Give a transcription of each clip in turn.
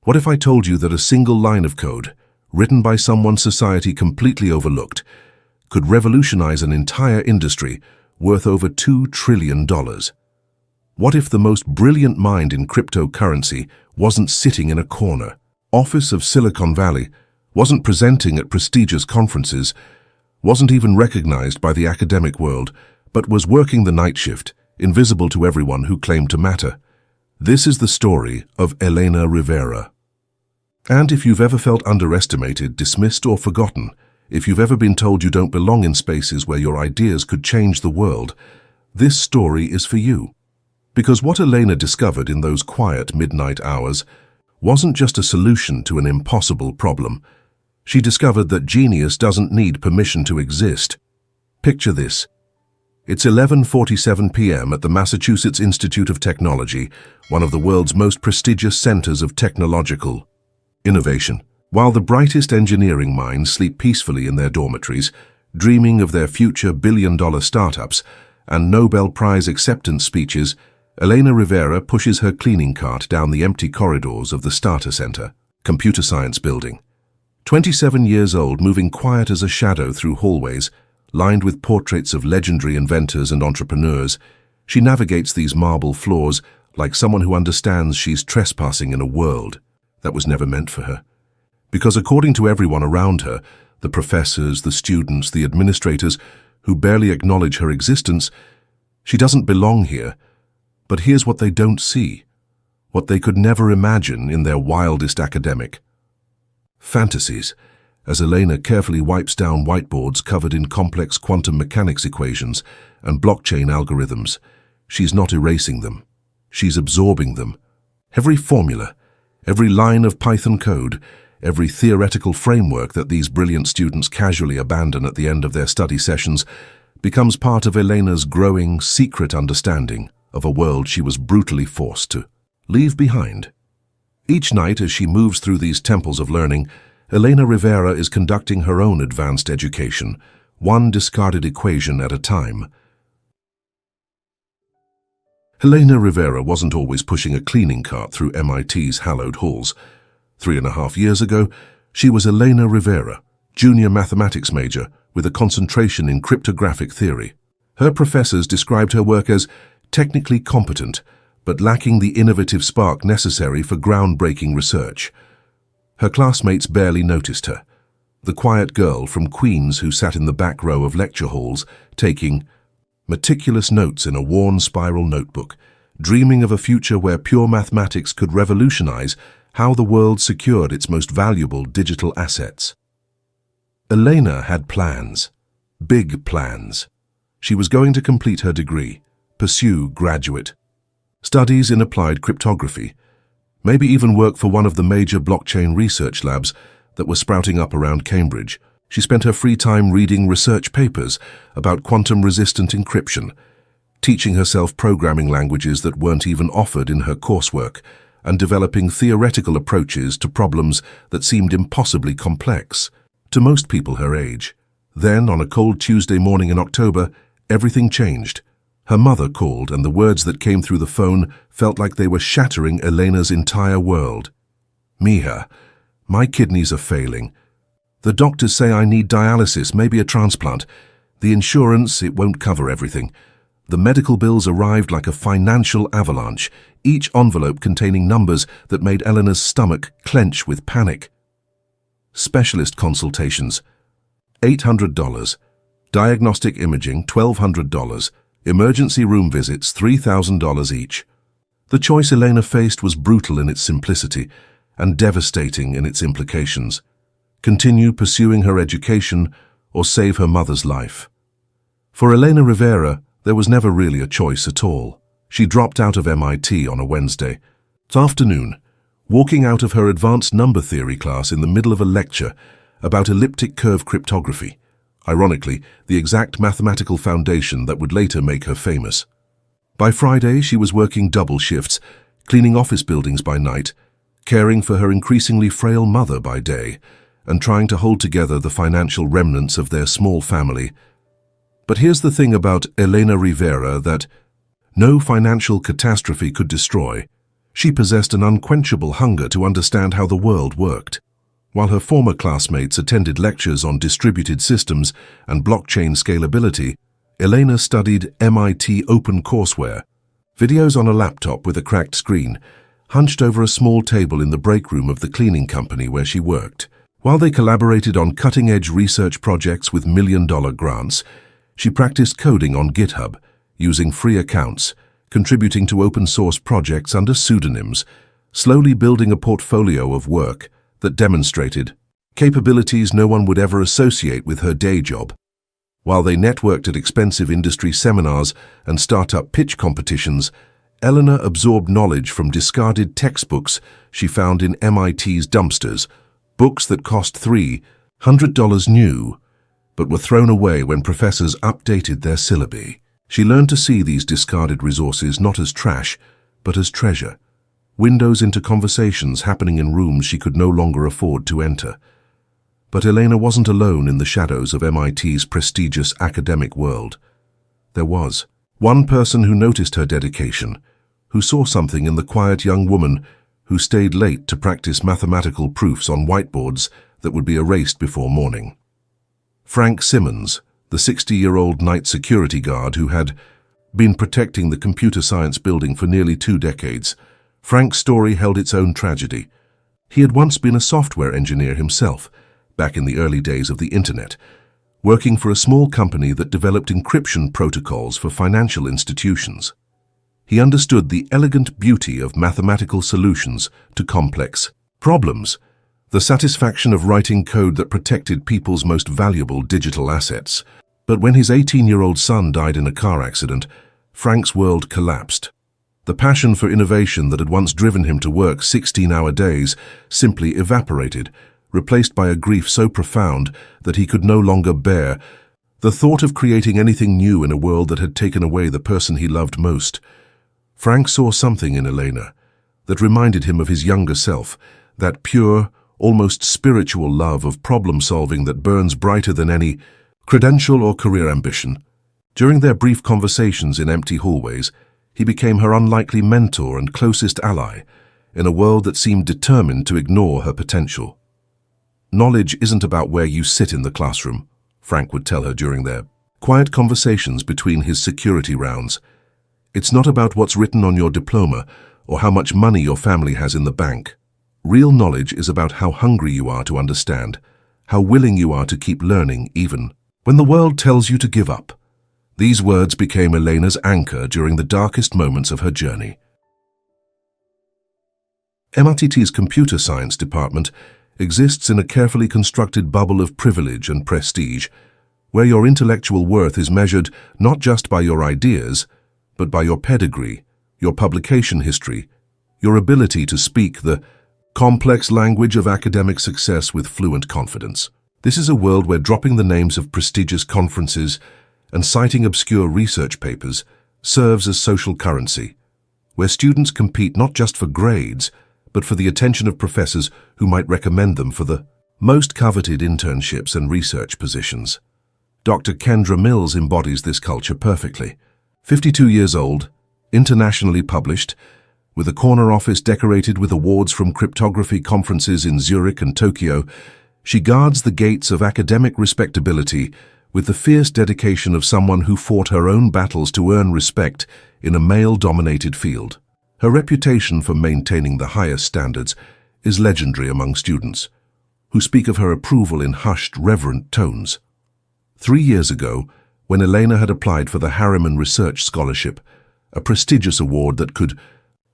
What if I told you that a single line of code, written by someone society completely overlooked, could revolutionize an entire industry worth over $2 trillion? What if the most brilliant mind in cryptocurrency wasn't sitting in a corner, office of Silicon Valley, wasn't presenting at prestigious conferences, wasn't even recognized by the academic world, but was working the night shift, invisible to everyone who claimed to matter? This is the story of Elena Rivera. And if you've ever felt underestimated, dismissed, or forgotten, if you've ever been told you don't belong in spaces where your ideas could change the world, this story is for you. Because what Elena discovered in those quiet midnight hours wasn't just a solution to an impossible problem. She discovered that genius doesn't need permission to exist. Picture this. It's 11:47 p.m. at the Massachusetts Institute of Technology, one of the world's most prestigious centers of technological innovation. While the brightest engineering minds sleep peacefully in their dormitories, dreaming of their future billion-dollar startups and Nobel Prize acceptance speeches, Elena Rivera pushes her cleaning cart down the empty corridors of the Starter Center, Computer Science Building. 27 years old, moving quiet as a shadow through hallways, lined with portraits of legendary inventors and entrepreneurs, she navigates these marble floors like someone who understands she's trespassing in a world that was never meant for her. Because according to everyone around her, the professors, the students, the administrators, who barely acknowledge her existence, she doesn't belong here. But here's what they don't see, what they could never imagine in their wildest academic fantasies. As Elena carefully wipes down whiteboards covered in complex quantum mechanics equations and blockchain algorithms, she's not erasing them. She's absorbing them. Every formula, every line of Python code, every theoretical framework that these brilliant students casually abandon at the end of their study sessions becomes part of Elena's growing, secret understanding of a world she was brutally forced to leave behind. Each night as she moves through these temples of learning, Elena Rivera is conducting her own advanced education, one discarded equation at a time. Elena Rivera wasn't always pushing a cleaning cart through MIT's hallowed halls. 3.5 years ago, she was Elena Rivera, junior mathematics major with a concentration in cryptographic theory. Her professors described her work as technically competent, but lacking the innovative spark necessary for groundbreaking research. Her classmates barely noticed her, the quiet girl from Queens who sat in the back row of lecture halls, taking meticulous notes in a worn spiral notebook, dreaming of a future where pure mathematics could revolutionize how the world secured its most valuable digital assets. Elena had plans, big plans. She was going to complete her degree, pursue graduate studies in applied cryptography, maybe even work for one of the major blockchain research labs that were sprouting up around Cambridge. She spent her free time reading research papers about quantum-resistant encryption, teaching herself programming languages that weren't even offered in her coursework, and developing theoretical approaches to problems that seemed impossibly complex to most people her age. Then, on a cold Tuesday morning in October, everything changed. Her mother called, and the words that came through the phone felt like they were shattering Elena's entire world. "Mija, my kidneys are failing. The doctors say I need dialysis, maybe a transplant. The insurance, it won't cover everything." The medical bills arrived like a financial avalanche, each envelope containing numbers that made Elena's stomach clench with panic. Specialist consultations, $800. Diagnostic imaging, $1,200. Emergency room visits, $3,000 each. The choice Elena faced was brutal in its simplicity and devastating in its implications. Continue pursuing her education or save her mother's life. For Elena Rivera, there was never really a choice at all. She dropped out of MIT on a Wednesday afternoon, walking out of her advanced number theory class in the middle of a lecture about elliptic curve cryptography. Ironically, the exact mathematical foundation that would later make her famous. By Friday, she was working double shifts, cleaning office buildings by night, caring for her increasingly frail mother by day, and trying to hold together the financial remnants of their small family. But here's the thing about Elena Rivera that no financial catastrophe could destroy. She possessed an unquenchable hunger to understand how the world worked. While her former classmates attended lectures on distributed systems and blockchain scalability, Elena studied MIT OpenCourseware, videos on a laptop with a cracked screen, hunched over a small table in the break room of the cleaning company where she worked. While they collaborated on cutting-edge research projects with million-dollar grants, she practiced coding on GitHub, using free accounts, contributing to open-source projects under pseudonyms, slowly building a portfolio of work that demonstrated capabilities no one would ever associate with her day job. While they networked at expensive industry seminars and startup pitch competitions, Elena absorbed knowledge from discarded textbooks she found in MIT's dumpsters, books that cost $300 new, but were thrown away when professors updated their syllabi. She learned to see these discarded resources not as trash, but as treasure, windows into conversations happening in rooms she could no longer afford to enter. But Elena wasn't alone in the shadows of MIT's prestigious academic world. There was one person who noticed her dedication, who saw something in the quiet young woman who stayed late to practice mathematical proofs on whiteboards that would be erased before morning. Frank Simmons, the 60-year-old night security guard who had been protecting the computer science building for nearly 2 decades. Frank's story held its own tragedy. He had once been a software engineer himself, back in the early days of the internet, working for a small company that developed encryption protocols for financial institutions. He understood the elegant beauty of mathematical solutions to complex problems, the satisfaction of writing code that protected people's most valuable digital assets. But when his 18-year-old son died in a car accident, Frank's world collapsed. The passion for innovation that had once driven him to work 16-hour days simply evaporated, replaced by a grief so profound that he could no longer bear the thought of creating anything new in a world that had taken away the person he loved most. Frank saw something in Elena that reminded him of his younger self, that pure, almost spiritual love of problem-solving that burns brighter than any credential or career ambition. During their brief conversations in empty hallways, he became her unlikely mentor and closest ally in a world that seemed determined to ignore her potential. "Knowledge isn't about where you sit in the classroom," Frank would tell her during their quiet conversations between his security rounds. "It's not about what's written on your diploma or how much money your family has in the bank. Real knowledge is about how hungry you are to understand, how willing you are to keep learning even when the world tells you to give up." These words became Elena's anchor during the darkest moments of her journey. MIT's computer science department exists in a carefully constructed bubble of privilege and prestige, where your intellectual worth is measured not just by your ideas, but by your pedigree, your publication history, your ability to speak the complex language of academic success with fluent confidence. This is a world where dropping the names of prestigious conferences and citing obscure research papers serves as social currency, where students compete not just for grades, but for the attention of professors who might recommend them for the most coveted internships and research positions. Dr. Kendra Mills embodies this culture perfectly. 52 years old, internationally published, with a corner office decorated with awards from cryptography conferences in Zurich and Tokyo, she guards the gates of academic respectability with the fierce dedication of someone who fought her own battles to earn respect in a male-dominated field. Her reputation for maintaining the highest standards is legendary among students, who speak of her approval in hushed, reverent tones. 3 years ago, when Elena had applied for the Harriman Research Scholarship, a prestigious award that could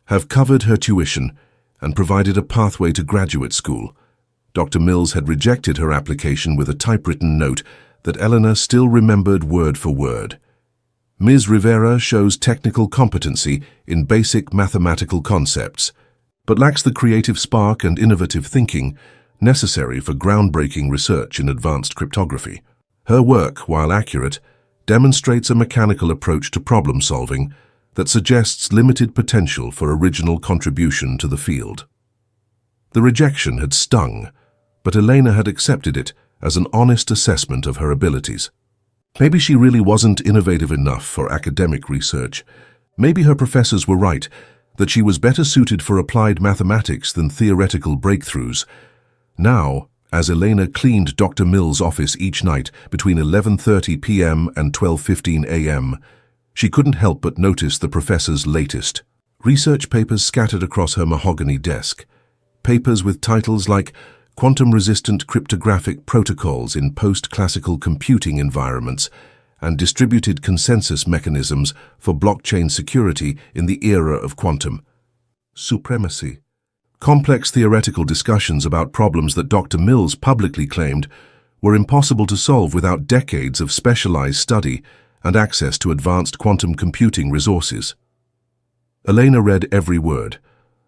have covered her tuition and provided a pathway to graduate school, Dr. Mills had rejected her application with a typewritten note that Elena still remembered word for word. "Ms. Rivera shows technical competency in basic mathematical concepts, but lacks the creative spark and innovative thinking necessary for groundbreaking research in advanced cryptography. Her work, while accurate, demonstrates a mechanical approach to problem solving that suggests limited potential for original contribution to the field." The rejection had stung, but Elena had accepted it as an honest assessment of her abilities. Maybe she really wasn't innovative enough for academic research. Maybe her professors were right, that she was better suited for applied mathematics than theoretical breakthroughs. Now, as Elena cleaned Dr. Mill's office each night between 11:30 p.m. and 12:15 a.m., she couldn't help but notice the professor's latest research papers scattered across her mahogany desk. Papers with titles like Quantum-Resistant Cryptographic Protocols in Post-Classical Computing Environments and Distributed Consensus Mechanisms for Blockchain Security in the Era of Quantum Supremacy. Complex theoretical discussions about problems that Dr. Mills publicly claimed were impossible to solve without decades of specialized study and access to advanced quantum computing resources. Elena read every word,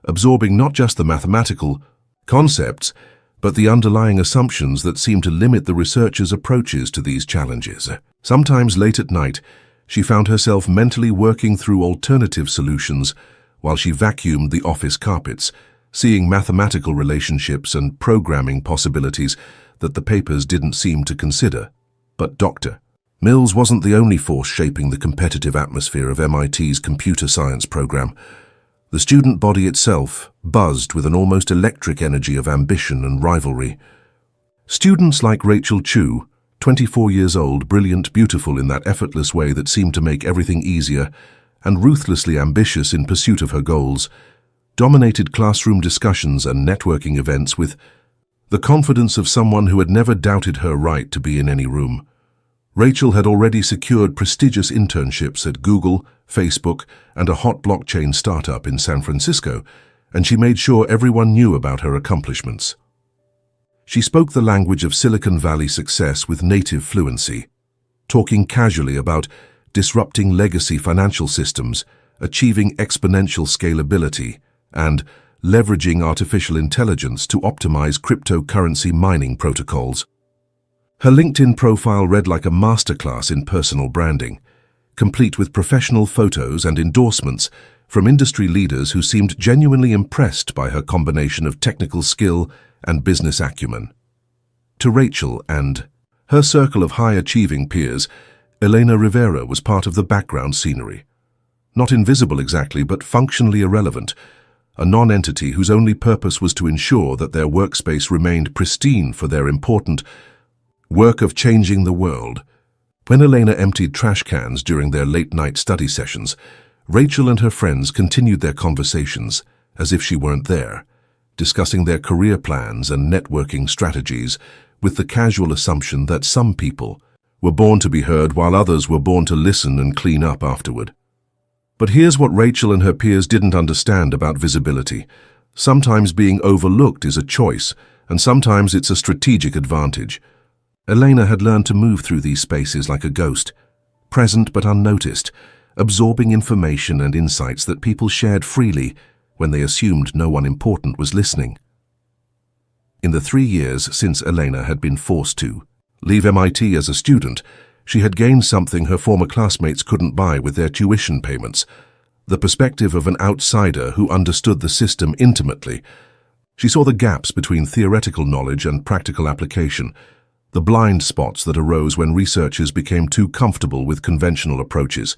absorbing not just the mathematical concepts, but the underlying assumptions that seemed to limit the researchers' approaches to these challenges. Sometimes late at night, she found herself mentally working through alternative solutions while she vacuumed the office carpets, seeing mathematical relationships and programming possibilities that the papers didn't seem to consider. But Dr. Mills wasn't the only force shaping the competitive atmosphere of MIT's computer science program. The student body itself buzzed with an almost electric energy of ambition and rivalry. Students like Rachel Chu, 24 years old, brilliant, beautiful in that effortless way that seemed to make everything easier, and ruthlessly ambitious in pursuit of her goals, dominated classroom discussions and networking events with the confidence of someone who had never doubted her right to be in any room. Rachel had already secured prestigious internships at Google, Facebook, and a hot blockchain startup in San Francisco, and she made sure everyone knew about her accomplishments. She spoke the language of Silicon Valley success with native fluency, talking casually about disrupting legacy financial systems, achieving exponential scalability, and leveraging artificial intelligence to optimize cryptocurrency mining protocols. Her LinkedIn profile read like a masterclass in personal branding, complete with professional photos and endorsements from industry leaders who seemed genuinely impressed by her combination of technical skill and business acumen. To Rachel and her circle of high-achieving peers, Elena Rivera was part of the background scenery. Not invisible exactly, but functionally irrelevant, a non-entity whose only purpose was to ensure that their workspace remained pristine for their important work of changing the world. When Elena emptied trash cans during their late-night study sessions, Rachel and her friends continued their conversations as if she weren't there, discussing their career plans and networking strategies with the casual assumption that some people were born to be heard while others were born to listen and clean up afterward. But here's what Rachel and her peers didn't understand about visibility. Sometimes being overlooked is a choice, and sometimes it's a strategic advantage. Elena had learned to move through these spaces like a ghost, present but unnoticed, absorbing information and insights that people shared freely when they assumed no one important was listening. In the 3 years since Elena had been forced to leave MIT as a student, she had gained something her former classmates couldn't buy with their tuition payments, the perspective of an outsider who understood the system intimately. She saw the gaps between theoretical knowledge and practical application, the blind spots that arose when researchers became too comfortable with conventional approaches,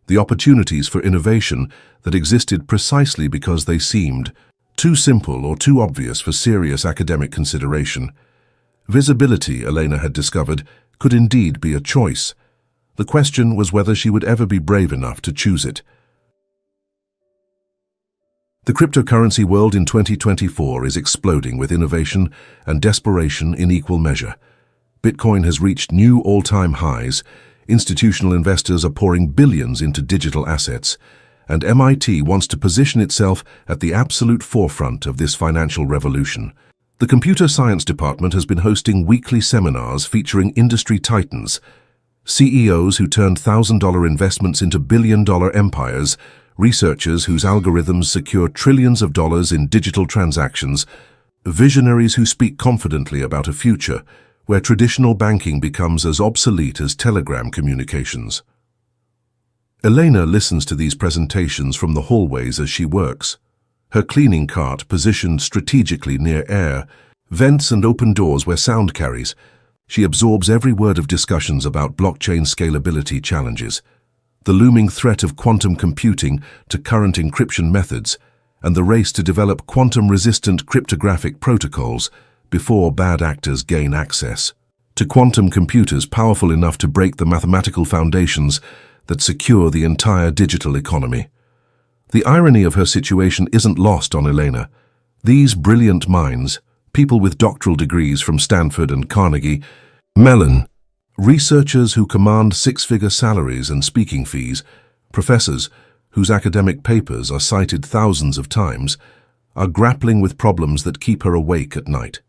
the opportunities for innovation that existed precisely because they seemed too simple or too obvious for serious academic consideration. Visibility, Elena had discovered, could indeed be a choice. The question was whether she would ever be brave enough to choose it. The cryptocurrency world in 2024 is exploding with innovation and desperation in equal measure. Bitcoin has reached new all-time highs, institutional investors are pouring billions into digital assets, and MIT wants to position itself at the absolute forefront of this financial revolution. The Computer Science Department has been hosting weekly seminars featuring industry titans, CEOs who turned $1,000 investments into billion-dollar empires, researchers whose algorithms secure trillions of dollars in digital transactions, visionaries who speak confidently about a future where traditional banking becomes as obsolete as telegram communications. Elena listens to these presentations from the hallways as she works, her cleaning cart positioned strategically near air, vents and open doors where sound carries. She absorbs every word of discussions about blockchain scalability challenges, the looming threat of quantum computing to current encryption methods, and the race to develop quantum-resistant cryptographic protocols before bad actors gain access to quantum computers powerful enough to break the mathematical foundations that secure the entire digital economy. The irony of her situation isn't lost on Elena. These brilliant minds, people with doctoral degrees from Stanford and Carnegie, Mellon, researchers who command six-figure salaries and speaking fees, professors whose academic papers are cited thousands of times, are grappling with problems that keep her awake at night.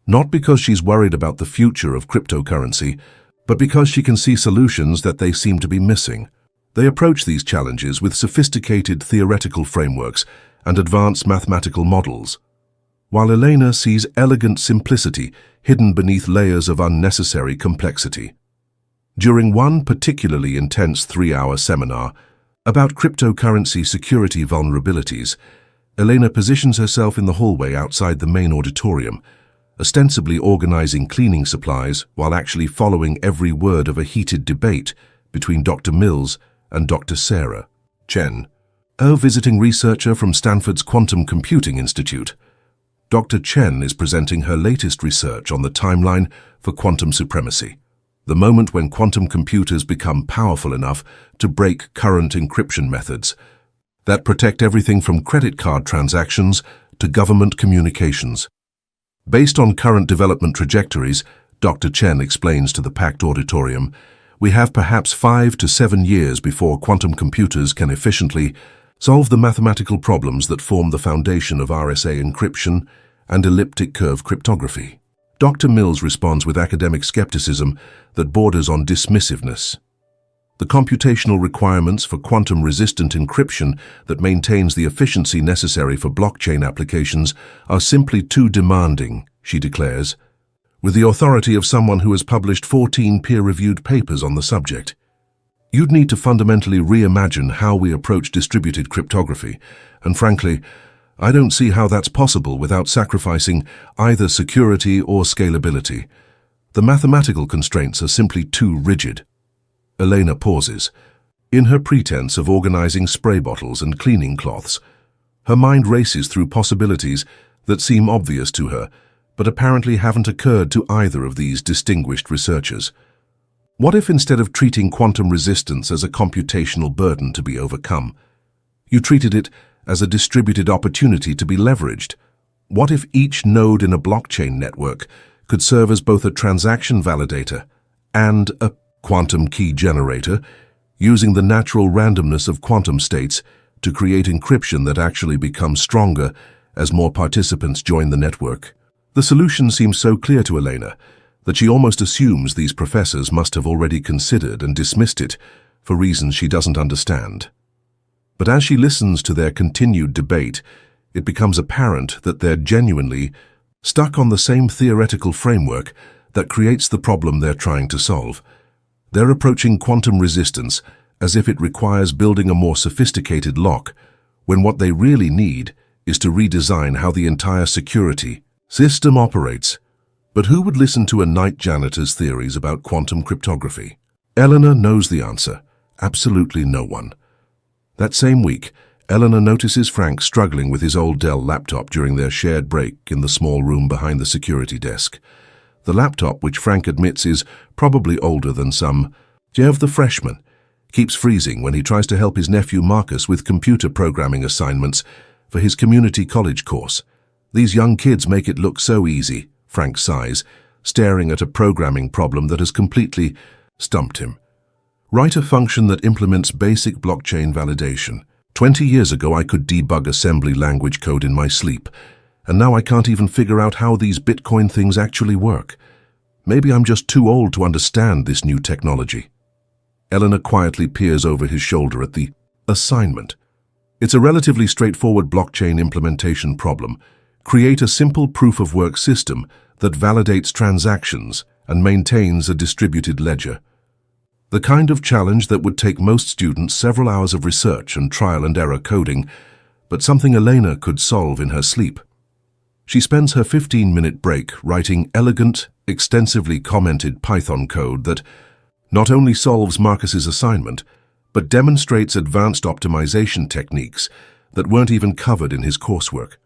Not because she's worried about the future of cryptocurrency, but because she can see solutions that they seem to be missing. They approach these challenges with sophisticated theoretical frameworks and advanced mathematical models, while Elena sees elegant simplicity hidden beneath layers of unnecessary complexity. During one particularly intense 3-hour seminar about cryptocurrency security vulnerabilities, Elena positions herself in the hallway outside the main auditorium, ostensibly organizing cleaning supplies while actually following every word of a heated debate between Dr. Mills and Dr. Sarah Chen, a visiting researcher from Stanford's Quantum Computing Institute. Dr. Chen is presenting her latest research on the timeline for quantum supremacy, the moment when quantum computers become powerful enough to break current encryption methods that protect everything from credit card transactions to government communications. Based on current development trajectories, Dr. Chen explains to the packed auditorium, we have perhaps 5 to 7 years before quantum computers can efficiently solve the mathematical problems that form the foundation of RSA encryption and elliptic curve cryptography. Dr. Mills responds with academic skepticism that borders on dismissiveness. The computational requirements for quantum-resistant encryption that maintains the efficiency necessary for blockchain applications are simply too demanding, she declares, with the authority of someone who has published 14 peer-reviewed papers on the subject. You'd need to fundamentally reimagine how we approach distributed cryptography, and frankly, I don't see how that's possible without sacrificing either security or scalability. The mathematical constraints are simply too rigid. Elena pauses. In her pretense of organizing spray bottles and cleaning cloths, her mind races through possibilities that seem obvious to her, but apparently haven't occurred to either of these distinguished researchers. What if instead of treating quantum resistance as a computational burden to be overcome, you treated it as a distributed opportunity to be leveraged? What if each node in a blockchain network could serve as both a transaction validator and a quantum key generator, using the natural randomness of quantum states to create encryption that actually becomes stronger as more participants join the network? The solution seems so clear to Elena that she almost assumes these professors must have already considered and dismissed it for reasons she doesn't understand. But as she listens to their continued debate, it becomes apparent that they're genuinely stuck on the same theoretical framework that creates the problem they're trying to solve. They're approaching quantum resistance as if it requires building a more sophisticated lock, when what they really need is to redesign how the entire security system operates. But who would listen to a night janitor's theories about quantum cryptography? Eleanor knows the answer. Absolutely no one. That same week, Eleanor notices Frank struggling with his old Dell laptop during their shared break in the small room behind the security desk. The laptop, which Frank admits is probably older than some of the freshmen, keeps freezing when he tries to help his nephew Marcus with computer programming assignments for his community college course. These young kids make it look so easy, Frank sighs, staring at a programming problem that has completely stumped him. Write a function that implements basic blockchain validation. 20 years ago I could debug assembly language code in my sleep, and now I can't even figure out how these Bitcoin things actually work. Maybe I'm just too old to understand this new technology. Eleanor quietly peers over his shoulder at the assignment. It's a relatively straightforward blockchain implementation problem. Create a simple proof-of-work system that validates transactions and maintains a distributed ledger. The kind of challenge that would take most students several hours of research and trial-and-error coding, but something Elena could solve in her sleep. She spends her 15-minute break writing elegant, extensively commented Python code that not only solves Marcus's assignment, but demonstrates advanced optimization techniques that weren't even covered in his coursework.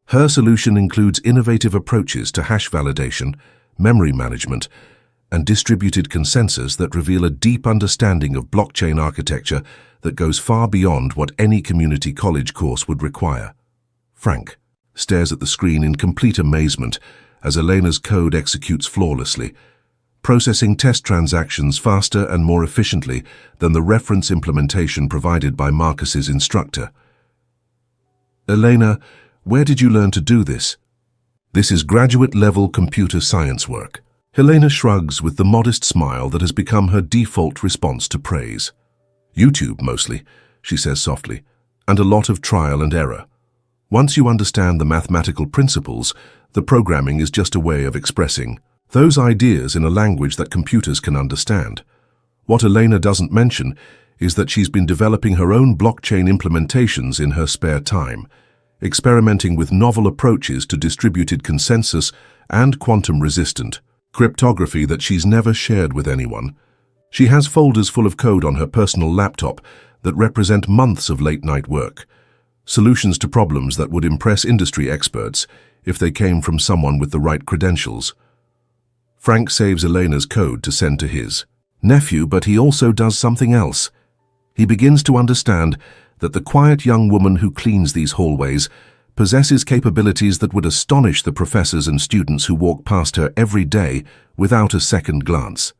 Her solution includes innovative approaches to hash validation, memory management, and distributed consensus that reveal a deep understanding of blockchain architecture that goes far beyond what any community college course would require. Frank stares at the screen in complete amazement as Elena's code executes flawlessly, processing test transactions faster and more efficiently than the reference implementation provided by Marcus's instructor. "Elena, where did you learn to do this?" "This is graduate-level computer science work." Elena shrugs with the modest smile that has become her default response to praise. "YouTube, mostly," she says softly, "and a lot of trial and error. Once you understand the mathematical principles, the programming is just a way of expressing those ideas in a language that computers can understand." What Elena doesn't mention is that she's been developing her own blockchain implementations in her spare time, experimenting with novel approaches to distributed consensus and quantum-resistant cryptography that she's never shared with anyone. She has folders full of code on her personal laptop that represent months of late-night work, solutions to problems that would impress industry experts if they came from someone with the right credentials. Frank saves Elena's code to send to his nephew, but he also does something else. He begins to understand that the quiet young woman who cleans these hallways possesses capabilities that would astonish the professors and students who walk past her every day without a second glance.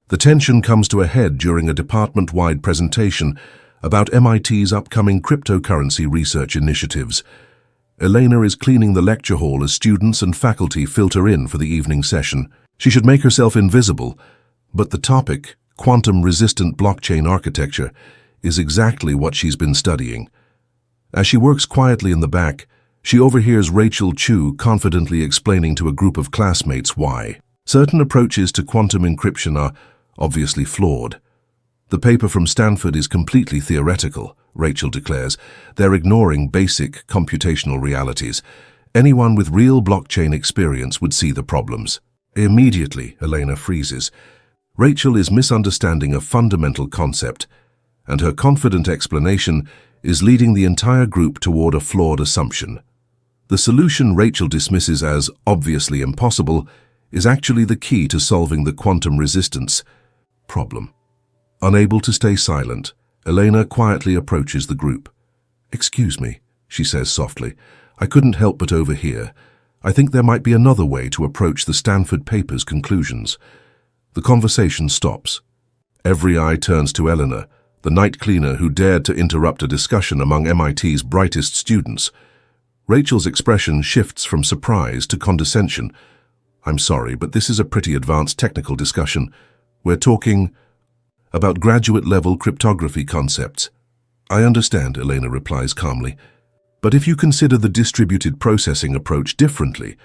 The tension comes to a head during a department-wide presentation about MIT's upcoming cryptocurrency research initiatives. Elena is cleaning the lecture hall as students and faculty filter in for the evening session. She should make herself invisible, but the topic, quantum-resistant blockchain architecture, is exactly what she's been studying. As she works quietly in the back, she overhears Rachel Chu confidently explaining to a group of classmates why certain approaches to quantum encryption are obviously flawed. "The paper from Stanford is completely theoretical," Rachel declares. "They're ignoring basic computational realities. Anyone with real blockchain experience would see the problems." Immediately, Elena freezes. Rachel is misunderstanding a fundamental concept, and her confident explanation is leading the entire group toward a flawed assumption. The solution Rachel dismisses as obviously impossible is actually the key to solving the quantum resistance problem. Unable to stay silent, Elena quietly approaches the group. "Excuse me," she says softly. "I couldn't help but overhear. I think there might be another way to approach the Stanford paper's conclusions." The conversation stops. Every eye turns to Eleanor, the night cleaner who dared to interrupt a discussion among MIT's brightest students. Rachel's expression shifts from surprise to condescension. "I'm sorry, but this is a pretty advanced technical discussion. We're talking about graduate-level cryptography concepts." "I understand," Elena replies calmly. "But if you consider the distributed processing approach differently,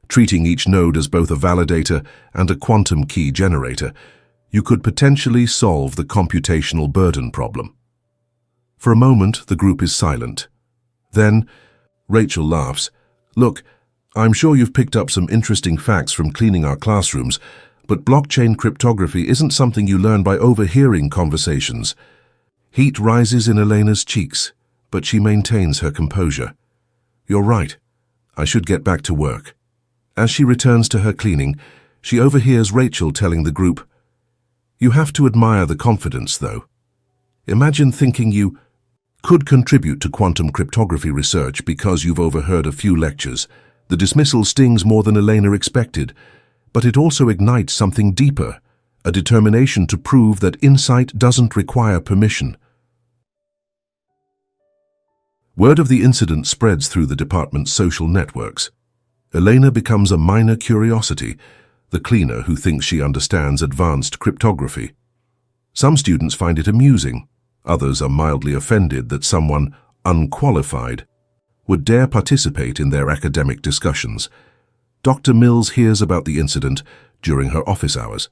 treating each node as both a validator and a quantum key generator, you could potentially solve the computational burden problem." For a moment, the group is silent. Then, Rachel laughs. "Look, I'm sure you've picked up some interesting facts from cleaning our classrooms, but blockchain cryptography isn't something you learn by overhearing conversations." Heat rises in Elena's cheeks, but she maintains her composure. "You're right. I should get back to work." As she returns to her cleaning, she overhears Rachel telling the group, "You have to admire the confidence, though. Imagine thinking you could contribute to quantum cryptography research because you've overheard a few lectures. The dismissal stings more than Elena expected, but it also ignites something deeper, a determination to prove that insight doesn't require permission." Word of the incident spreads through the department's social networks. Elena becomes a minor curiosity, the cleaner who thinks she understands advanced cryptography. Some students find it amusing. Others are mildly offended that someone unqualified would dare participate in their academic discussions. Dr. Mills hears about the incident during her office hours.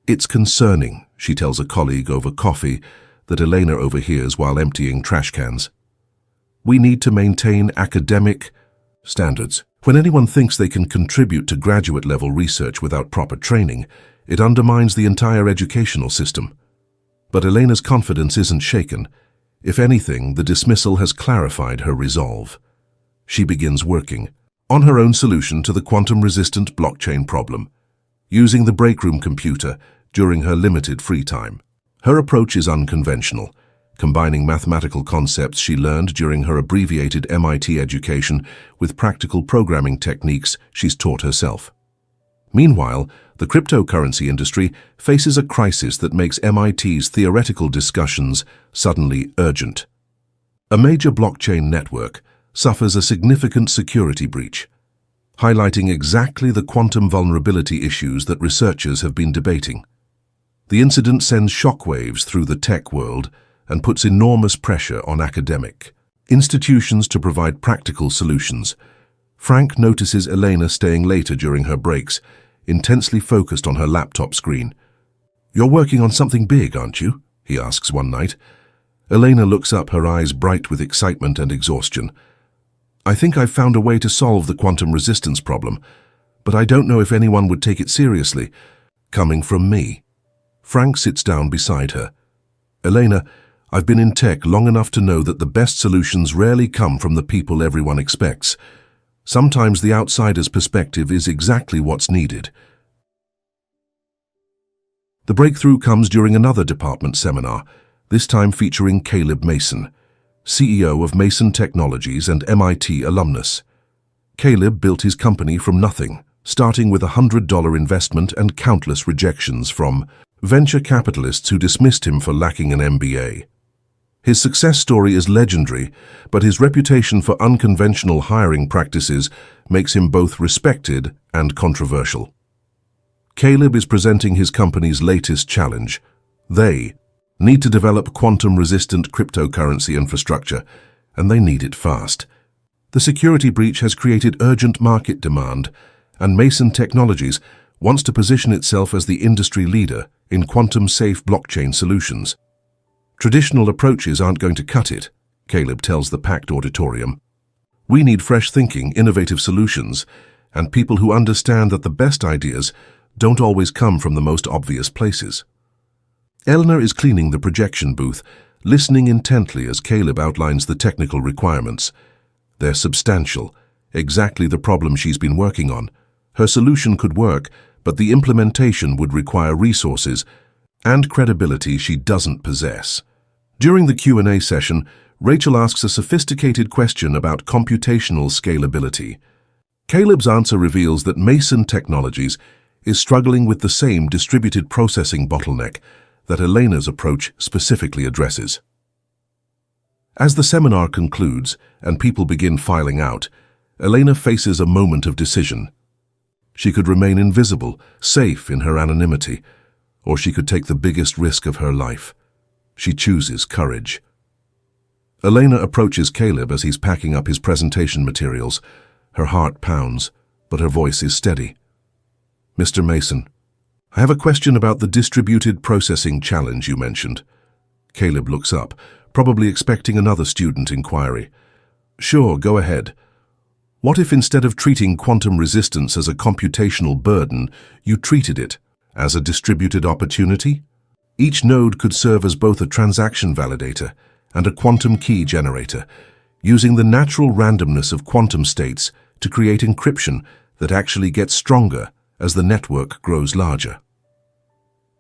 "It's concerning," she tells a colleague over coffee that Elena overhears while emptying trash cans. "We need to maintain academic standards. When anyone thinks they can contribute to graduate-level research without proper training, It undermines the entire educational system. But Elena's confidence isn't shaken. If anything, the dismissal has clarified her resolve. She begins working on her own solution to the quantum-resistant blockchain problem, using the breakroom computer during her limited free time. Her approach is unconventional, combining mathematical concepts she learned during her abbreviated MIT education with practical programming techniques she's taught herself. Meanwhile, the cryptocurrency industry faces a crisis that makes MIT's theoretical discussions suddenly urgent. A major blockchain network suffers a significant security breach, highlighting exactly the quantum vulnerability issues that researchers have been debating. The incident sends shockwaves through the tech world and puts enormous pressure on academic institutions to provide practical solutions. Frank notices Elena staying later during her breaks, intensely focused on her laptop screen. "You're working on something big, aren't you?" he asks one night. Elena looks up, her eyes bright with excitement and exhaustion. "I think I've found a way to solve the quantum resistance problem, but I don't know if anyone would take it seriously, coming from me." Frank sits down beside her. "Elena, I've been in tech long enough to know that the best solutions rarely come from the people everyone expects. Sometimes the outsider's perspective is exactly what's needed." The breakthrough comes during another department seminar, this time featuring Caleb Mason, CEO of Mason Technologies and MIT alumnus. Caleb built his company from nothing, starting with a $100 investment and countless rejections from venture capitalists who dismissed him for lacking an MBA. His success story is legendary, but his reputation for unconventional hiring practices makes him both respected and controversial. Caleb is presenting his company's latest challenge. They need to develop quantum-resistant cryptocurrency infrastructure, and they need it fast. The security breach has created urgent market demand, and Mason Technologies wants to position itself as the industry leader in quantum-safe blockchain solutions. "Traditional approaches aren't going to cut it," Caleb tells the packed auditorium. "We need fresh thinking, innovative solutions, and people who understand that the best ideas don't always come from the most obvious places." Eleanor is cleaning the projection booth, listening intently as Caleb outlines the technical requirements. They're substantial, exactly the problem she's been working on. Her solution could work, but the implementation would require resources and credibility she doesn't possess. During the Q&A session, Rachel asks a sophisticated question about computational scalability. Caleb's answer reveals that Mason Technologies is struggling with the same distributed processing bottleneck that Elena's approach specifically addresses. As the seminar concludes and people begin filing out, Elena faces a moment of decision. She could remain invisible, safe in her anonymity, or she could take the biggest risk of her life. She chooses courage. Elena approaches Caleb as he's packing up his presentation materials. Her heart pounds, but her voice is steady. "Mr. Mason, I have a question about the distributed processing challenge you mentioned." Caleb looks up, probably expecting another student inquiry. "Sure, go ahead. What if instead of treating quantum resistance as a computational burden, you treated it as a distributed opportunity? Each node could serve as both a transaction validator and a quantum key generator, using the natural randomness of quantum states to create encryption that actually gets stronger as the network grows larger."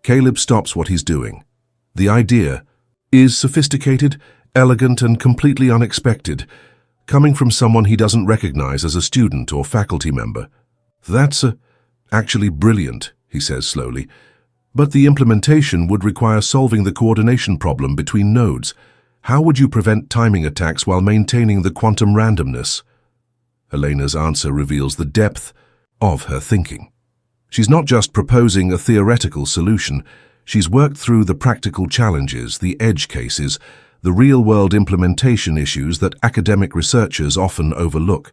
Caleb stops what he's doing. The idea is sophisticated, elegant, and completely unexpected, coming from someone he doesn't recognize as a student or faculty member. "That's actually brilliant," he says slowly. "But the implementation would require solving the coordination problem between nodes. How would you prevent timing attacks while maintaining the quantum randomness?" Elena's answer reveals the depth of her thinking. She's not just proposing a theoretical solution. She's worked through the practical challenges, the edge cases, the real-world implementation issues that academic researchers often overlook.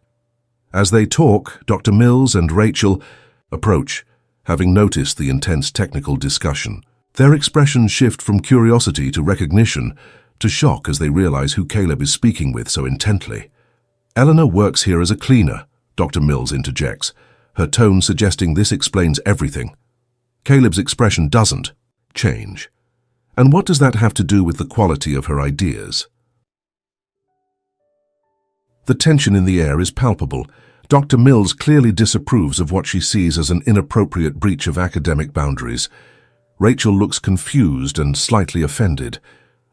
As they talk, Dr. Mills and Rachel approach, having noticed the intense technical discussion. Their expressions shift from curiosity to recognition, to shock as they realize who Caleb is speaking with so intently. "Eleanor works here as a cleaner," Dr. Mills interjects, her tone suggesting this explains everything. Caleb's expression doesn't change. And what does that have to do with the quality of her ideas? The tension in the air is palpable. Dr. Mills clearly disapproves of what she sees as an inappropriate breach of academic boundaries. Rachel looks confused and slightly offended.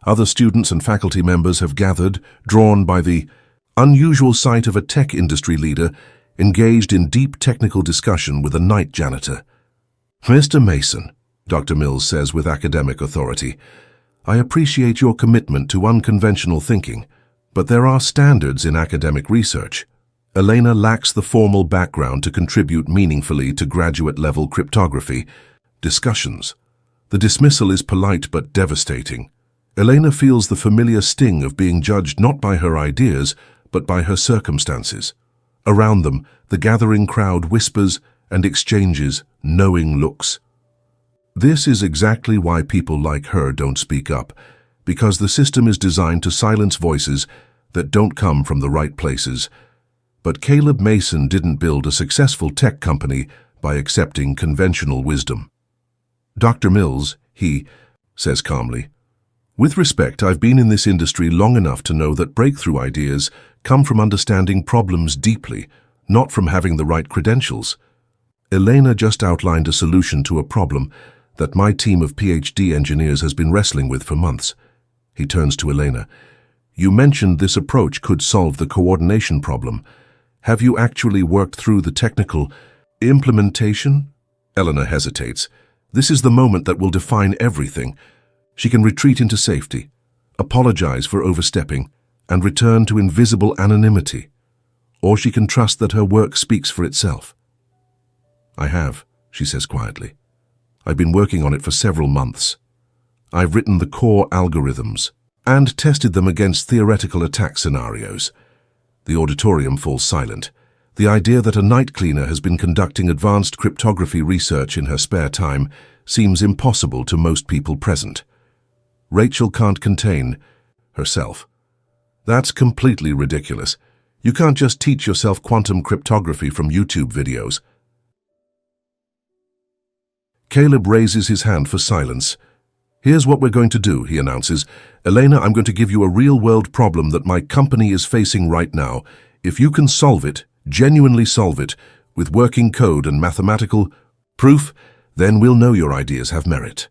Other students and faculty members have gathered, drawn by the unusual sight of a tech industry leader engaged in deep technical discussion with a night janitor. "Mr. Mason," Dr. Mills says with academic authority, "I appreciate your commitment to unconventional thinking, but there are standards in academic research. Elena lacks the formal background to contribute meaningfully to graduate-level cryptography discussions. The dismissal is polite but devastating. Elena feels the familiar sting of being judged not by her ideas, but by her circumstances. Around them, the gathering crowd whispers and exchanges knowing looks. This is exactly why people like her don't speak up, because the system is designed to silence voices that don't come from the right places. But Caleb Mason didn't build a successful tech company by accepting conventional wisdom. Dr. Mills, he says calmly, "With respect, I've been in this industry long enough to know that breakthrough ideas come from understanding problems deeply, not from having the right credentials. Elena just outlined a solution to a problem that my team of PhD engineers has been wrestling with for months." He turns to Elena. "You mentioned this approach could solve the coordination problem. Have you actually worked through the technical implementation?" Elena hesitates. This is the moment that will define everything. She can retreat into safety, apologize for overstepping, and return to invisible anonymity. Or she can trust that her work speaks for itself. "I have," she says quietly. "I've been working on it for several months. I've written the core algorithms and tested them against theoretical attack scenarios." The auditorium falls silent. The idea that a night cleaner has been conducting advanced cryptography research in her spare time seems impossible to most people present. Rachel can't contain herself. "That's completely ridiculous. You can't just teach yourself quantum cryptography from YouTube videos." Caleb raises his hand for silence. "Here's what we're going to do," he announces. "Elena, I'm going to give you a real-world problem that my company is facing right now. If you can solve it, genuinely solve it, with working code and mathematical proof, then we'll know your ideas have merit."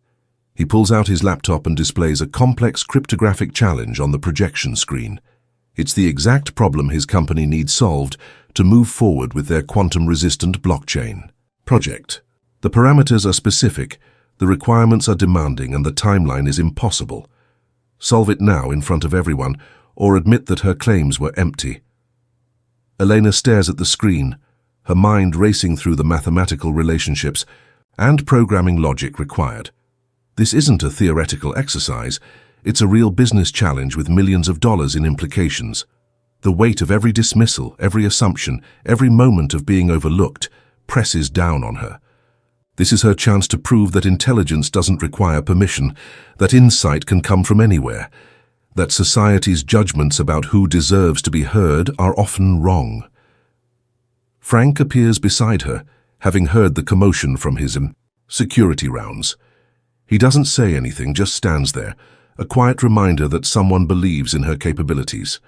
He pulls out his laptop and displays a complex cryptographic challenge on the projection screen. It's the exact problem his company needs solved to move forward with their quantum-resistant blockchain project. The parameters are specific, the requirements are demanding, and the timeline is impossible. Solve it now in front of everyone, or admit that her claims were empty. Elena stares at the screen, her mind racing through the mathematical relationships and programming logic required. This isn't a theoretical exercise, it's a real business challenge with millions of dollars in implications. The weight of every dismissal, every assumption, every moment of being overlooked presses down on her. This is her chance to prove that intelligence doesn't require permission, that insight can come from anywhere, that society's judgments about who deserves to be heard are often wrong. Frank appears beside her, having heard the commotion from his security rounds. He doesn't say anything, just stands there, a quiet reminder that someone believes in her capabilities.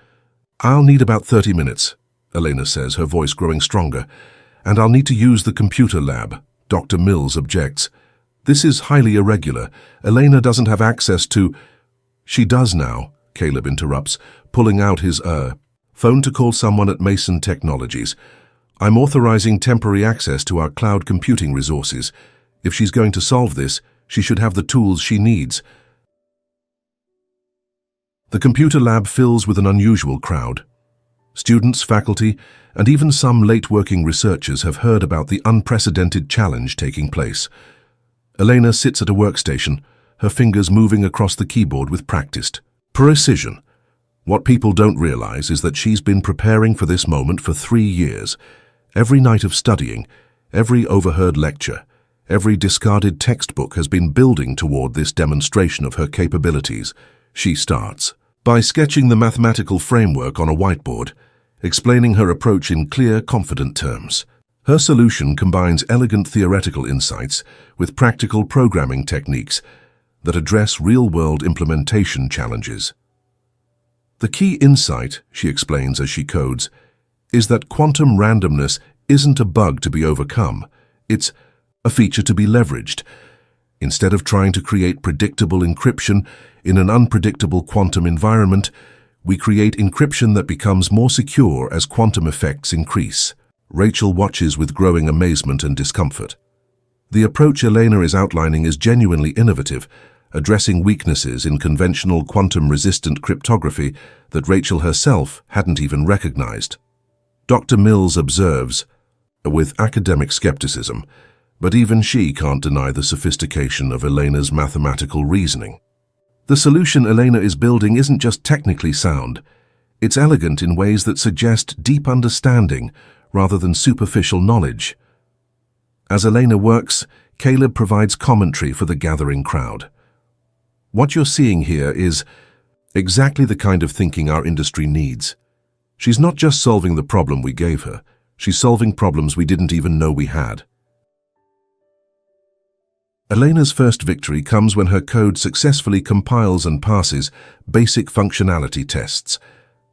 "I'll need about 30 minutes, Elena says, her voice growing stronger, "and I'll need to use the computer lab." Dr. Mills objects. "This is highly irregular. Elena doesn't have access to—" "She does now," Caleb interrupts, pulling out his phone to call someone at Mason Technologies. "I'm authorizing temporary access to our cloud computing resources. If she's going to solve this, she should have the tools she needs." The computer lab fills with an unusual crowd. Students, faculty, and even some late-working researchers have heard about the unprecedented challenge taking place. Elena sits at a workstation, her fingers moving across the keyboard with practiced precision. What people don't realize is that she's been preparing for this moment for 3 years. Every night of studying, every overheard lecture, every discarded textbook has been building toward this demonstration of her capabilities. She starts by sketching the mathematical framework on a whiteboard, explaining her approach in clear, confident terms. Her solution combines elegant theoretical insights with practical programming techniques that address real-world implementation challenges. The key insight, she explains as she codes, is that quantum randomness isn't a bug to be overcome, it's a feature to be leveraged. Instead of trying to create predictable encryption in an unpredictable quantum environment, we create encryption that becomes more secure as quantum effects increase. Rachel watches with growing amazement and discomfort. The approach Elena is outlining is genuinely innovative, addressing weaknesses in conventional quantum-resistant cryptography that Rachel herself hadn't even recognized. Dr. Mills observes, with academic skepticism, but even she can't deny the sophistication of Elena's mathematical reasoning. The solution Elena is building isn't just technically sound, it's elegant in ways that suggest deep understanding rather than superficial knowledge. As Elena works, Caleb provides commentary for the gathering crowd. What you're seeing here is exactly the kind of thinking our industry needs. She's not just solving the problem we gave her, she's solving problems we didn't even know we had. Elena's first victory comes when her code successfully compiles and passes basic functionality tests.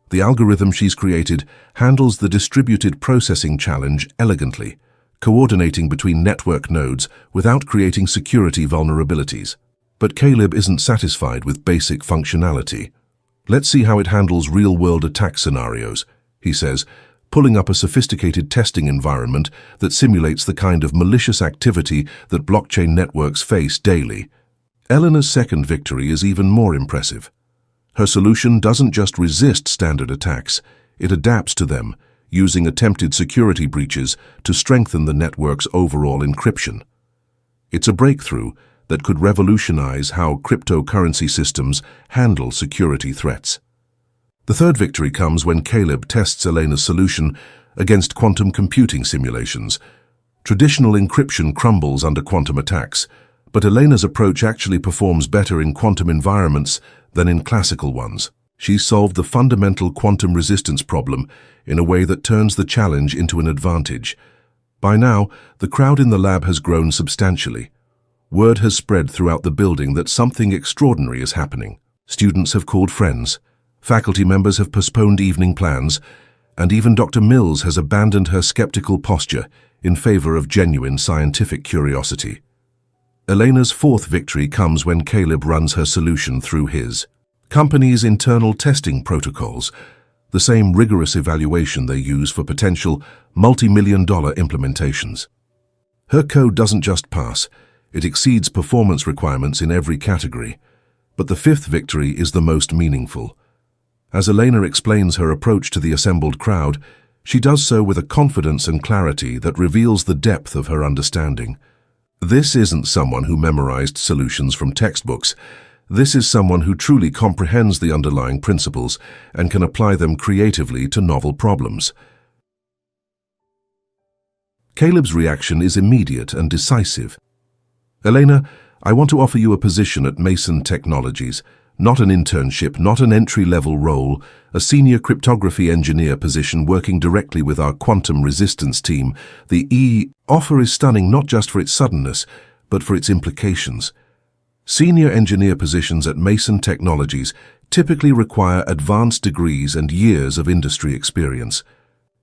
The algorithm she's created handles the distributed processing challenge elegantly, coordinating between network nodes without creating security vulnerabilities. But Caleb isn't satisfied with basic functionality. Let's see how it handles real-world attack scenarios, he says, pulling up a sophisticated testing environment that simulates the kind of malicious activity that blockchain networks face daily. Elena's second victory is even more impressive. Her solution doesn't just resist standard attacks, it adapts to them, using attempted security breaches to strengthen the network's overall encryption. It's a breakthrough that could revolutionize how cryptocurrency systems handle security threats. The third victory comes when Caleb tests Elena's solution against quantum computing simulations. Traditional encryption crumbles under quantum attacks, but Elena's approach actually performs better in quantum environments than in classical ones. She's solved the fundamental quantum resistance problem in a way that turns the challenge into an advantage. By now, the crowd in the lab has grown substantially. Word has spread throughout the building that something extraordinary is happening. Students have called friends, faculty members have postponed evening plans, and even Dr. Mills has abandoned her skeptical posture in favor of genuine scientific curiosity. Elena's fourth victory comes when Caleb runs her solution through his company's internal testing protocols, the same rigorous evaluation they use for potential multi-million-dollar implementations. Her code doesn't just pass, it exceeds performance requirements in every category. But the fifth victory is the most meaningful. As Elena explains her approach to the assembled crowd, she does so with a confidence and clarity that reveals the depth of her understanding. This isn't someone who memorized solutions from textbooks. This is someone who truly comprehends the underlying principles and can apply them creatively to novel problems. Caleb's reaction is immediate and decisive. Elena, I want to offer you a position at Mason Technologies, not an internship, not an entry-level role, a senior cryptography engineer position working directly with our quantum resistance team. The offer is stunning not just for its suddenness, but for its implications. Senior engineer positions at Mason Technologies typically require advanced degrees and years of industry experience.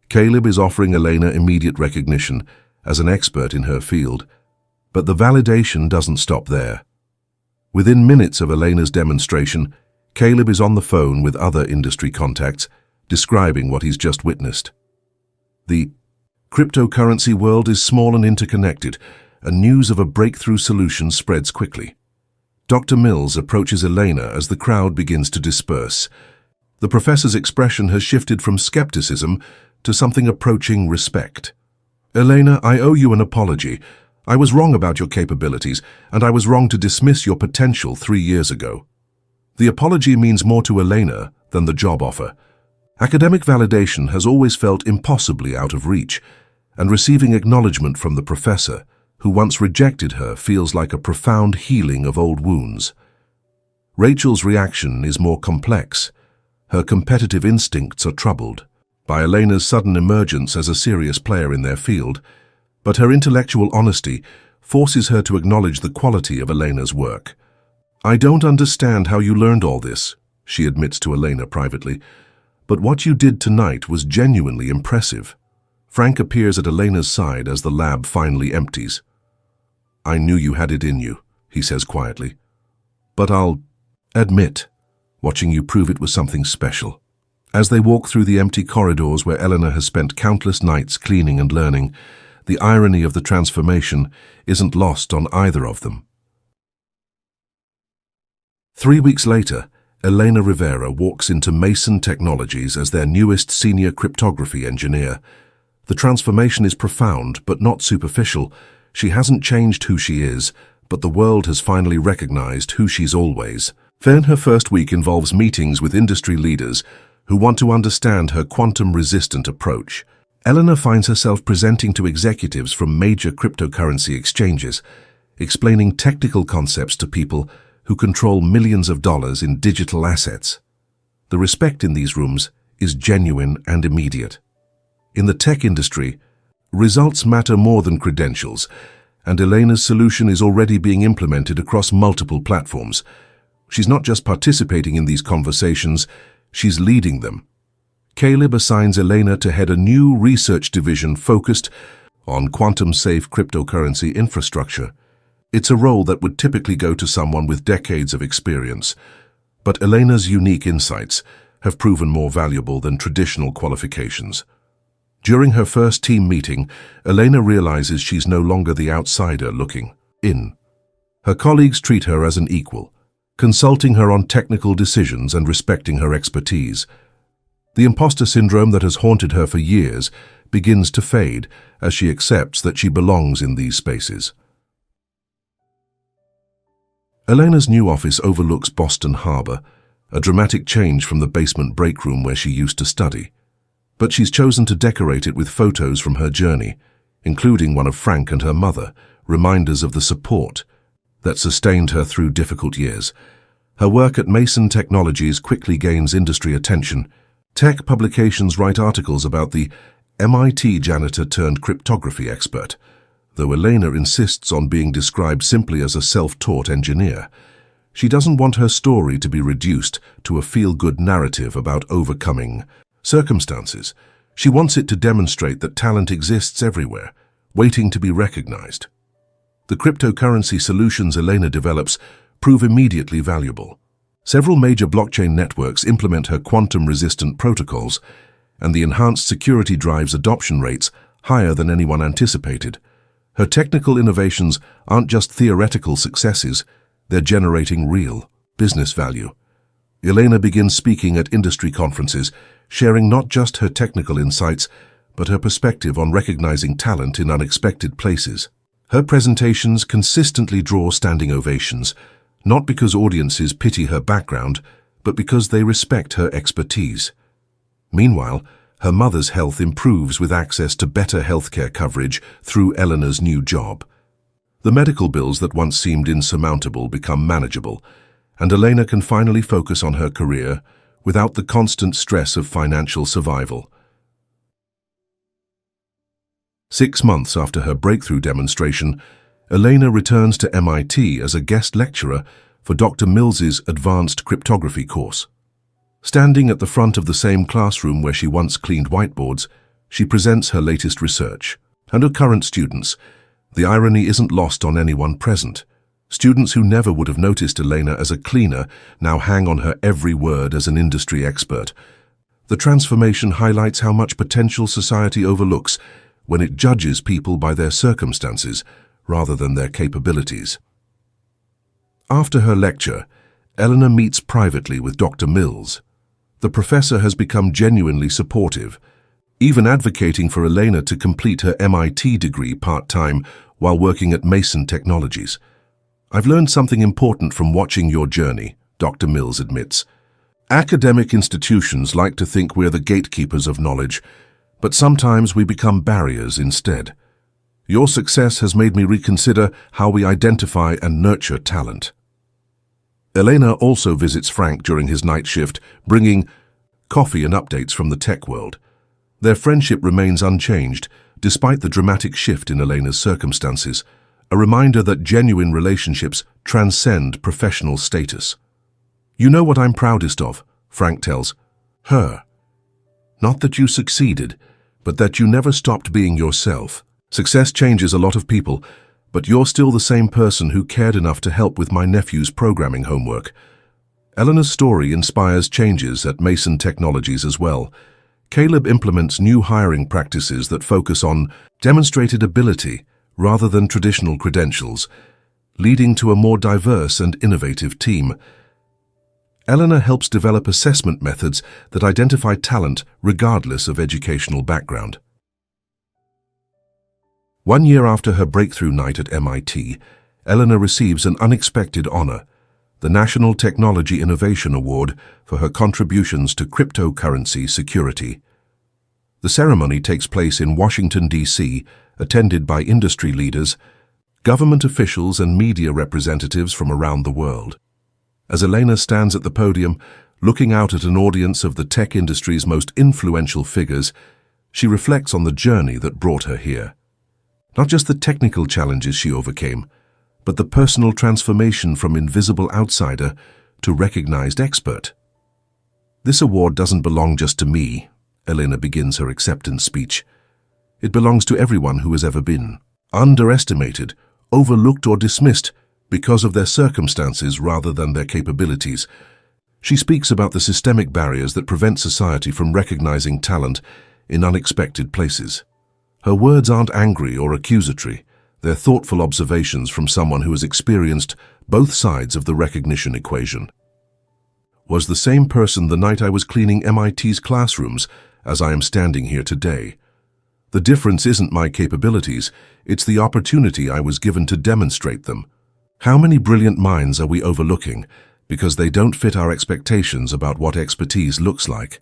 Caleb is offering Elena immediate recognition as an expert in her field, but the validation doesn't stop there. Within minutes of Elena's demonstration, Caleb is on the phone with other industry contacts, describing what he's just witnessed. The cryptocurrency world is small and interconnected, and news of a breakthrough solution spreads quickly. Dr. Mills approaches Elena as the crowd begins to disperse. The professor's expression has shifted from skepticism to something approaching respect. Elena, I owe you an apology. I was wrong about your capabilities, and I was wrong to dismiss your potential 3 years ago. The apology means more to Elena than the job offer. Academic validation has always felt impossibly out of reach, and receiving acknowledgement from the professor, who once rejected her, feels like a profound healing of old wounds. Rachel's reaction is more complex. Her competitive instincts are troubled by Elena's sudden emergence as a serious player in their field, But her intellectual honesty forces her to acknowledge the quality of Elena's work. "I don't understand how you learned all this," she admits to Elena privately, "but what you did tonight was genuinely impressive." Frank appears at Elena's side as the lab finally empties. "I knew you had it in you," he says quietly. "But I'll admit, watching you prove it was something special." As they walk through the empty corridors where Elena has spent countless nights cleaning and learning, the irony of the transformation isn't lost on either of them. 3 weeks later, Elena Rivera walks into Mason Technologies as their newest senior cryptography engineer. The transformation is profound, but not superficial. She hasn't changed who she is, but the world has finally recognized who she's always. Then her first week involves meetings with industry leaders who want to understand her quantum-resistant approach. Elena finds herself presenting to executives from major cryptocurrency exchanges, explaining technical concepts to people who control millions of dollars in digital assets. The respect in these rooms is genuine and immediate. In the tech industry, results matter more than credentials, and Elena's solution is already being implemented across multiple platforms. She's not just participating in these conversations, she's leading them. Caleb assigns Elena to head a new research division focused on quantum-safe cryptocurrency infrastructure. It's a role that would typically go to someone with decades of experience, but Elena's unique insights have proven more valuable than traditional qualifications. During her first team meeting, Elena realizes she's no longer the outsider looking in. Her colleagues treat her as an equal, consulting her on technical decisions and respecting her expertise. The imposter syndrome that has haunted her for years begins to fade as she accepts that she belongs in these spaces. Elena's new office overlooks Boston Harbor, a dramatic change from the basement break room where she used to study. But she's chosen to decorate it with photos from her journey, including one of Frank and her mother, reminders of the support that sustained her through difficult years. Her work at Mason Technologies quickly gains industry attention. Tech publications write articles about the MIT janitor turned cryptography expert, though Elena insists on being described simply as a self-taught engineer. She doesn't want her story to be reduced to a feel-good narrative about overcoming circumstances. She wants it to demonstrate that talent exists everywhere, waiting to be recognized. The cryptocurrency solutions Elena develops prove immediately valuable. Several major blockchain networks implement her quantum-resistant protocols, and the enhanced security drives adoption rates higher than anyone anticipated. Her technical innovations aren't just theoretical successes, they're generating real business value. Elena begins speaking at industry conferences, sharing not just her technical insights, but her perspective on recognizing talent in unexpected places. Her presentations consistently draw standing ovations, not because audiences pity her background, but because they respect her expertise. Meanwhile, her mother's health improves with access to better healthcare coverage through Elena's new job. The medical bills that once seemed insurmountable become manageable, and Elena can finally focus on her career without the constant stress of financial survival. 6 months after her breakthrough demonstration, Elena returns to MIT as a guest lecturer for Dr. Mills's advanced cryptography course. Standing at the front of the same classroom where she once cleaned whiteboards, she presents her latest research. And her current students, the irony isn't lost on anyone present. Students who never would have noticed Elena as a cleaner now hang on her every word as an industry expert. The transformation highlights how much potential society overlooks when it judges people by their circumstances rather than their capabilities. After her lecture, Elena meets privately with Dr. Mills. The professor has become genuinely supportive, even advocating for Elena to complete her MIT degree part-time while working at Mason Technologies. "I've learned something important from watching your journey," Dr. Mills admits. "Academic institutions like to think we're the gatekeepers of knowledge, but sometimes we become barriers instead. Your success has made me reconsider how we identify and nurture talent." Elena also visits Frank during his night shift, bringing coffee and updates from the tech world. Their friendship remains unchanged, despite the dramatic shift in Elena's circumstances, a reminder that genuine relationships transcend professional status. "You know what I'm proudest of," Frank tells her. "Not that you succeeded, but that you never stopped being yourself. Success changes a lot of people, but you're still the same person who cared enough to help with my nephew's programming homework." Elena's story inspires changes at Mason Technologies as well. Caleb implements new hiring practices that focus on demonstrated ability rather than traditional credentials, leading to a more diverse and innovative team. Elena helps develop assessment methods that identify talent regardless of educational background. 1 year after her breakthrough night at MIT, Elena receives an unexpected honor, the National Technology Innovation Award for her contributions to cryptocurrency security. The ceremony takes place in Washington, D.C., attended by industry leaders, government officials, and media representatives from around the world. As Elena stands at the podium, looking out at an audience of the tech industry's most influential figures, she reflects on the journey that brought her here. Not just the technical challenges she overcame, but the personal transformation from invisible outsider to recognized expert. "This award doesn't belong just to me," Elena begins her acceptance speech. "It belongs to everyone who has ever been underestimated, overlooked, or dismissed because of their circumstances rather than their capabilities." She speaks about the systemic barriers that prevent society from recognizing talent in unexpected places. Her words aren't angry or accusatory. They're thoughtful observations from someone who has experienced both sides of the recognition equation. "Was the same person the night I was cleaning MIT's classrooms as I am standing here today. The difference isn't my capabilities, it's the opportunity I was given to demonstrate them. How many brilliant minds are we overlooking because they don't fit our expectations about what expertise looks like?"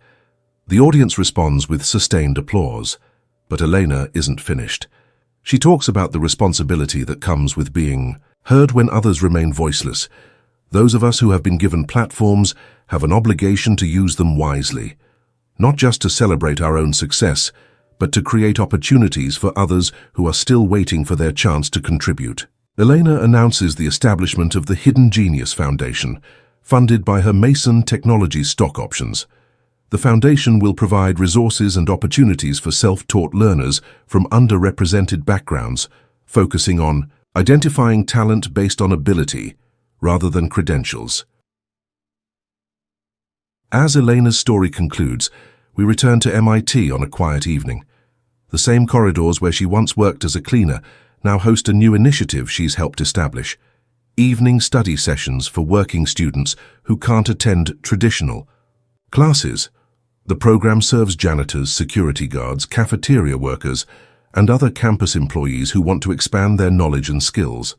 The audience responds with sustained applause, but Elena isn't finished. She talks about the responsibility that comes with being heard when others remain voiceless. Those of us who have been given platforms have an obligation to use them wisely, not just to celebrate our own success, but to create opportunities for others who are still waiting for their chance to contribute. Elena announces the establishment of the Hidden Genius Foundation, funded by her Mason Technologies stock options. The foundation will provide resources and opportunities for self-taught learners from underrepresented backgrounds, focusing on identifying talent based on ability rather than credentials. As Elena's story concludes, we return to MIT on a quiet evening. The same corridors where she once worked as a cleaner now host a new initiative she's helped establish: evening study sessions for working students who can't attend traditional classes. The program serves janitors, security guards, cafeteria workers, and other campus employees who want to expand their knowledge and skills.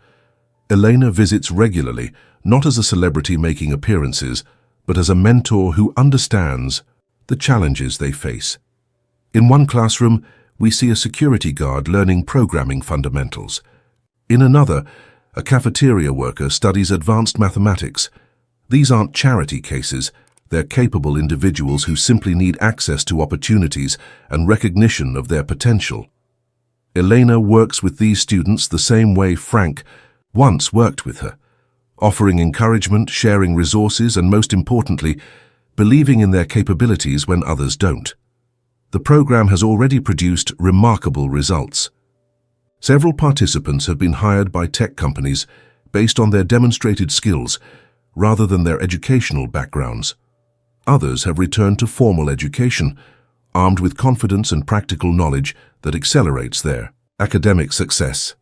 Elena visits regularly, not as a celebrity making appearances, but as a mentor who understands the challenges they face. In one classroom, we see a security guard learning programming fundamentals. In another, a cafeteria worker studies advanced mathematics. These aren't charity cases. They're capable individuals who simply need access to opportunities and recognition of their potential. Elena works with these students the same way Frank once worked with her, offering encouragement, sharing resources, and most importantly, believing in their capabilities when others don't. The program has already produced remarkable results. Several participants have been hired by tech companies based on their demonstrated skills rather than their educational backgrounds. Others have returned to formal education, armed with confidence and practical knowledge that accelerates their academic success.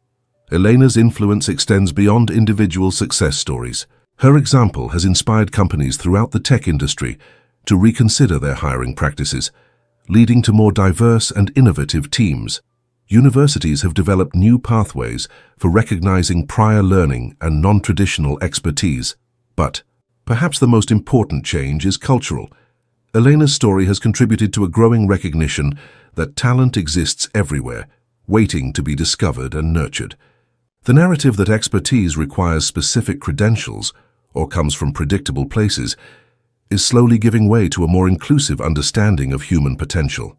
Elena's influence extends beyond individual success stories. Her example has inspired companies throughout the tech industry to reconsider their hiring practices, leading to more diverse and innovative teams. Universities have developed new pathways for recognizing prior learning and non-traditional expertise. But perhaps the most important change is cultural. Elena's story has contributed to a growing recognition that talent exists everywhere, waiting to be discovered and nurtured. The narrative that expertise requires specific credentials or comes from predictable places is slowly giving way to a more inclusive understanding of human potential.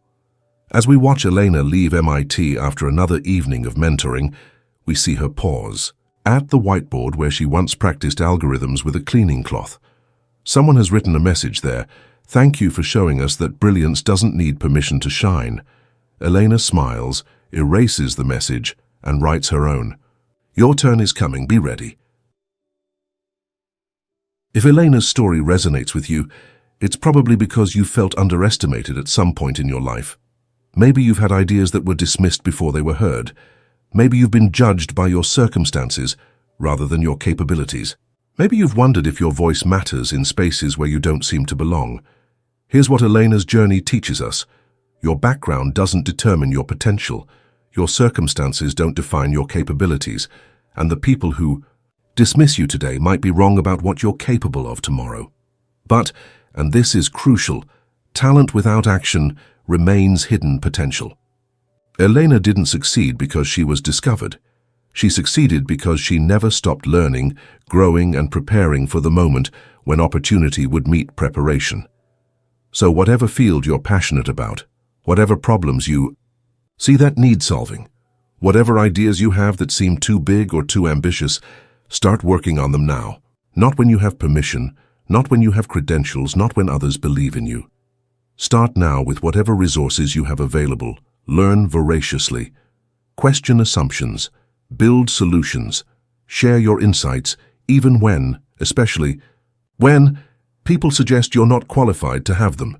As we watch Elena leave MIT after another evening of mentoring, we see her pause at the whiteboard where she once practiced algorithms with a cleaning cloth. Someone has written a message there. Thank you for showing us that brilliance doesn't need permission to shine. Elena smiles, erases the message, and writes her own. Your turn is coming, be ready. If Elena's story resonates with you, it's probably because you felt underestimated at some point in your life. Maybe you've had ideas that were dismissed before they were heard. Maybe you've been judged by your circumstances rather than your capabilities. Maybe you've wondered if your voice matters in spaces where you don't seem to belong. Here's what Elena's journey teaches us. Your background doesn't determine your potential. Your circumstances don't define your capabilities. And the people who dismiss you today might be wrong about what you're capable of tomorrow. But, and this is crucial, talent without action remains hidden potential. Elena didn't succeed because she was discovered. She succeeded because she never stopped learning, growing, and preparing for the moment when opportunity would meet preparation. So whatever field you're passionate about, whatever problems you see that need solving, whatever ideas you have that seem too big or too ambitious, start working on them now. Not when you have permission, not when you have credentials, not when others believe in you. Start now with whatever resources you have available. Learn voraciously. Question assumptions. Build solutions. Share your insights, even when, especially when, people suggest you're not qualified to have them.